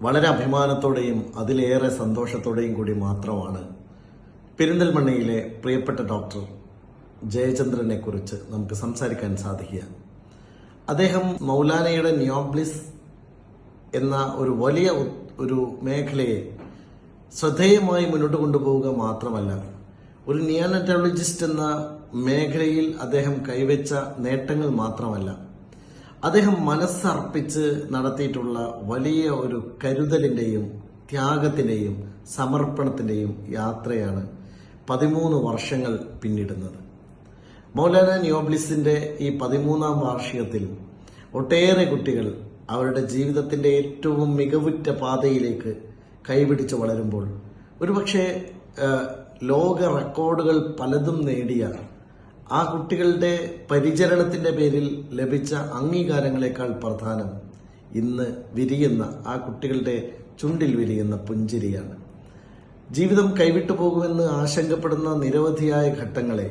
വളരെ അഭിമാനത്തോടെയും അതിലേറെ സന്തോഷത്തോടെയും കൂടി മാത്രമാണ് പെരിന്തൽമണ്ണയിലെ പ്രിയപ്പെട്ട ഡോക്ടർ ജയചന്ദ്രനെ കുറിച്ച് നമുക്ക് സംസാരിക്കാൻ സാധിക്കുക. അദ്ദേഹം മൗലാനയുടെ നിയോബ്ലിസ് എന്ന ഒരു വലിയ ഒരു മേഖലയെ ശ്രദ്ധേയമായി മുന്നോട്ട് കൊണ്ടുപോവുക മാത്രമല്ല, ഒരു നിയോനറ്റോളജിസ്റ്റ് എന്ന മേഖലയിൽ അദ്ദേഹം കൈവച്ച നേട്ടങ്ങൾ മാത്രമല്ല, അദ്ദേഹം മനസ്സർപ്പിച്ച് നടത്തിയിട്ടുള്ള വലിയ ഒരു കരുതലിന്റെയും ത്യാഗത്തിന്റെയും സമർപ്പണത്തിന്റെയും യാത്രയാണ് 13 വർഷങ്ങൾ പിന്നിടുന്നത്. മൗലാന നിയോബ്ലിസിന്റെ ഈ 13ാം വാർഷികത്തിൽ ഒട്ടേറെ കുട്ടികൾ അവരുടെ ജീവിതത്തിന്റെ ഏറ്റവും മികവുറ്റ പാതയിലേക്ക് കൈപിടിച്ച് വളരുമ്പോൾ ഒരുപക്ഷെ ലോക റെക്കോർഡുകൾ പലതും നേടിയ ആ കുട്ടികളുടെ പരിചരണത്തിന്റെ പേരിൽ ലഭിച്ച അംഗീകാരങ്ങളെക്കാൾ പ്രധാനം ഇന്ന് വിരിയുന്ന ആ കുട്ടികളുടെ ചുണ്ടിൽ വിരിയുന്ന പുഞ്ചിരിയാണ്. ജീവിതം കൈവിട്ടു പോകുമെന്ന് ആശങ്കപ്പെടുന്ന നിരവധിയായ ഘട്ടങ്ങളെ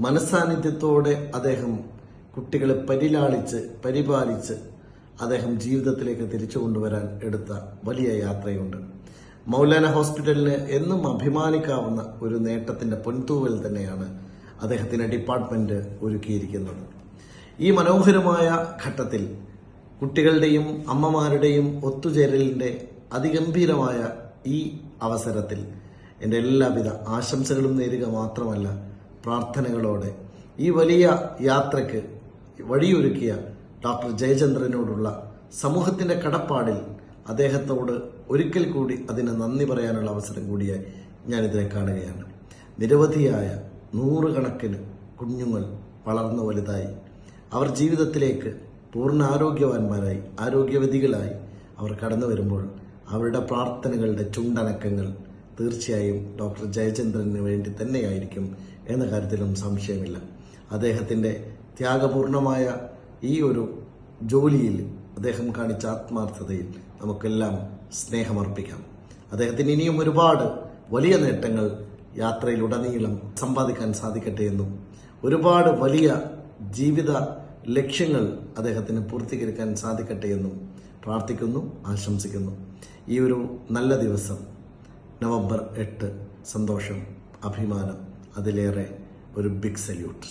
മനസ്സാന്നിധ്യത്തോടെ അദ്ദേഹം കുട്ടികളെ പരിപാലിച്ച് അദ്ദേഹം ജീവിതത്തിലേക്ക് തിരിച്ചു കൊണ്ടുവരാൻ എടുത്ത വലിയ യാത്രയുണ്ട്. മൗലാന ഹോസ്പിറ്റലിന് എന്നും അഭിമാനിക്കാവുന്ന ഒരു നേട്ടത്തിന്റെ പൊൻതൂവൽ തന്നെയാണ് അദ്ദേഹത്തിന്റെ ഡിപ്പാർട്ട്മെന്റ് ഒരുക്കിയിരിക്കുന്നത്. ഈ മനോഹരമായ ഘട്ടത്തിൽ കുട്ടികളുടെയും അമ്മമാരുടെയും ഒത്തുചേരലിന്റെ അതിഗംഭീരമായ ഈ അവസരത്തിൽ എൻ്റെ എല്ലാവിധ ആശംസകളും നേരുക മാത്രമല്ല, പ്രാർത്ഥനകളോടെ ഈ വലിയ യാത്രയ്ക്ക് വഴിയൊരുക്കിയ ഡോക്ടർ ജയചന്ദ്രനോടുള്ള സമൂഹത്തിന്റെ കടപ്പാടിൽ അദ്ദേഹത്തോട് ഒരിക്കൽ കൂടി അതിന് നന്ദി പറയാനുള്ള അവസരം കൂടിയായി ഞാനിതിനെ കാണുകയാണ്. നിരവധിയായ 100 കണക്കിന് കുഞ്ഞുങ്ങൾ വളർന്നു വലുതായി അവർ ജീവിതത്തിലേക്ക് പൂർണ്ണ ആരോഗ്യവാന്മാരായി ആരോഗ്യവതികളായി അവർ കടന്നു വരുമ്പോൾ അവരുടെ പ്രാർത്ഥനകളുടെ ചുണ്ടനക്കങ്ങൾ തീർച്ചയായും ഡോക്ടർ ജയചന്ദ്രന് വേണ്ടി തന്നെയായിരിക്കും എന്ന കാര്യത്തിലും സംശയമില്ല. അദ്ദേഹത്തിന്റെ ത്യാഗപൂർണമായ ഈ ഒരു ജോലിയിൽ അദ്ദേഹം കാണിച്ച ആത്മാർത്ഥതയിൽ നമുക്കെല്ലാം സ്നേഹമർപ്പിക്കാം. അദ്ദേഹത്തിന് ഇനിയും ഒരുപാട് വലിയ നേട്ടങ്ങൾ യാത്രയിലുടനീളം സമ്പാദിക്കാൻ സാധിക്കട്ടെ എന്നും ഒരുപാട് വലിയ ജീവിത ലക്ഷ്യങ്ങൾ അദ്ദേഹത്തിന് പൂർത്തീകരിക്കാൻ സാധിക്കട്ടെ എന്നും പ്രാർത്ഥിക്കുന്നു, ആശംസിക്കുന്നു. ഈ ഒരു നല്ല ദിവസം നവംബർ 8 സന്തോഷം, അഭിമാനം, അതിലേറെ ഒരു ബിഗ് സല്യൂട്ട്.